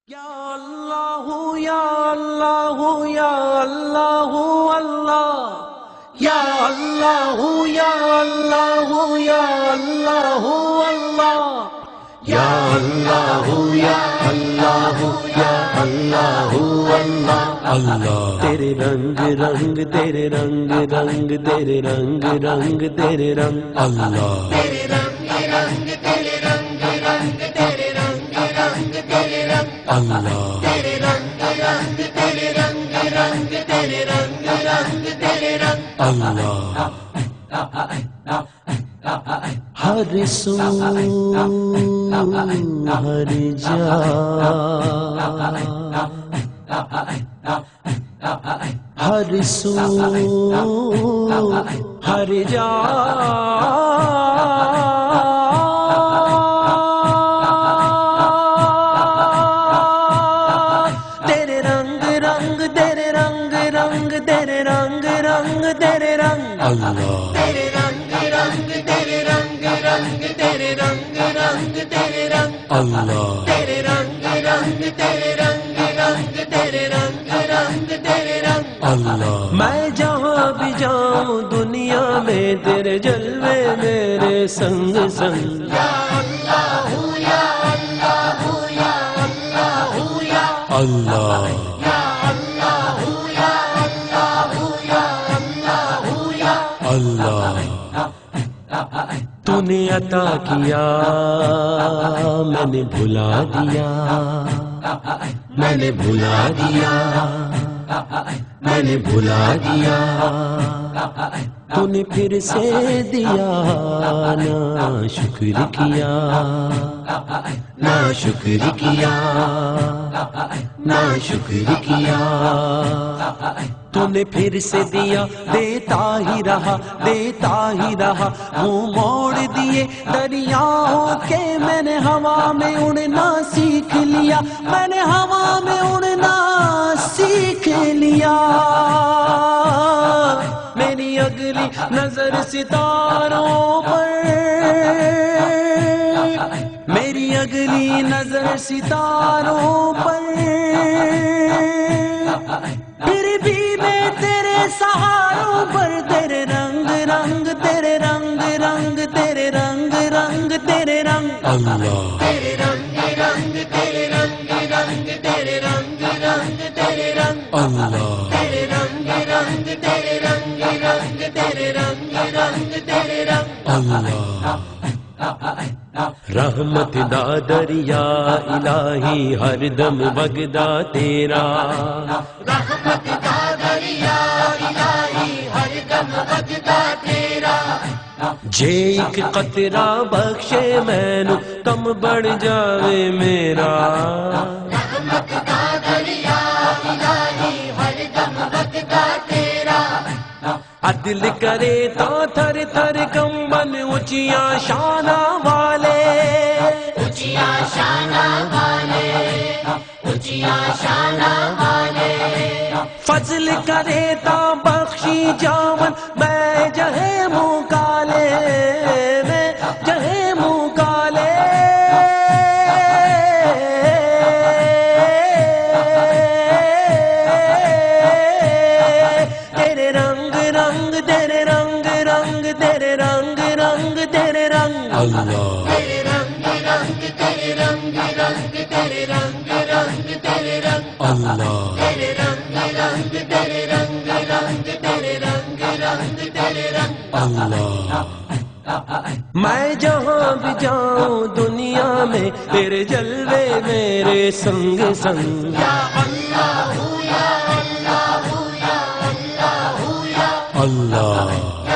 یا اللہ یا اللہ یا اللہ اللہ یا اللہ یا اللہ یا اللہ اللہ یا اللہ یا اللہ یا اللہ اللہ اللہ تیرے رنگ رنگ تیرے رنگ رنگ تیرے رنگ رنگ تیرے رنگ اللہ تیرے رنگ رنگ تیرے رنگ رنگ تیرے رنگ رنگ تیرے رنگ اللہ تیرے رنگ رنگ تیرے رنگ رنگ تیرے رنگ رنگ تیرے رنگ اللہ ہر سو ہر جا ہر سو ہر جا تیرے رنگ رنگ تیرے رنگ رنگ تیرے رنگ رنگ تیرے رنگ اللہ تیرے رنگ رنگ تیرے رنگ رنگ تیرے رنگ رنگ تیرے رنگ اللہ تیرے رنگ رنگ تیرے رنگ رنگ تیرے رنگ رنگ تیرے رنگ اللہ میں جہاں بھی جاؤں دنیا میں تیرے جلوے میرے سنگ سنگ یا اللہ یا اللہ یا اللہ یا اللہ یا اللہ یا اللہ یا اللہ یا اللہ تو نے عطا کیا میں نے بھلا دیا میں نے بھلا دیا میں نے بھلا دیا تو نے پھر سے دیا نا شکر کیا نا شکر کیا نا شکر کیا تو نے پھر سے دیا دیتا ہی رہا منہ موڑ دیے دریاؤں کے میں نے ہوا میں اڑنا سیکھ لیا میں نے ہوا میں اڑنا سیکھ لیا میری اگلی نظر ستاروں پر میری اگلی نظر ستاروں پر پھر بھی میں تیرے سہاروں پر تیرے رنگ رنگ تیرے رنگ رنگ تیرے رنگ رنگ تیرے رنگ اللہ تیرے رنگ رنگ تیرے رنگ رنگ تیرے رنگ رنگ تیرے رنگ اللہ تیرے رنگ رنگ تیرے رنگ رنگ تیرے رنگ رنگ تیرے رنگ اللہ رحمت دا دریا الہی ہر دم بغدا تیرا رحمت دا دریا الہی ہر دم بغدا تیرا جے ایک قطرہ بخشے مینو کم بڑھ جاوے میرا رحمت دا دریا الہی ہر دم بغدا تیرا عدل کرے تو تھر تھر کمبن اونچیاں شانہ والے اونچیاں شانہ والے اونچیاں شانہ والے فضل کرے تو بخشی جاون میں جہے منہ کالے میں جہے منہ کالے تیرے رنگ رنگ تیرے رنگ رنگ تیرے رنگ رنگ تیرے رنگ اللہ تیرے رنگ رنگ تیرے رنگ رنگ تیرے رنگ رنگ تیرے رنگ اللہ تیرے رنگ رنگ تیرے رنگ رنگ تیرے رنگ رنگ تیرے رنگ اللہ میں جہاں بھی جاؤں دنیا میں تیرے جلوے میرے سنگ سنگ یا اللہ یا اللہ یا اللہ یا اللہ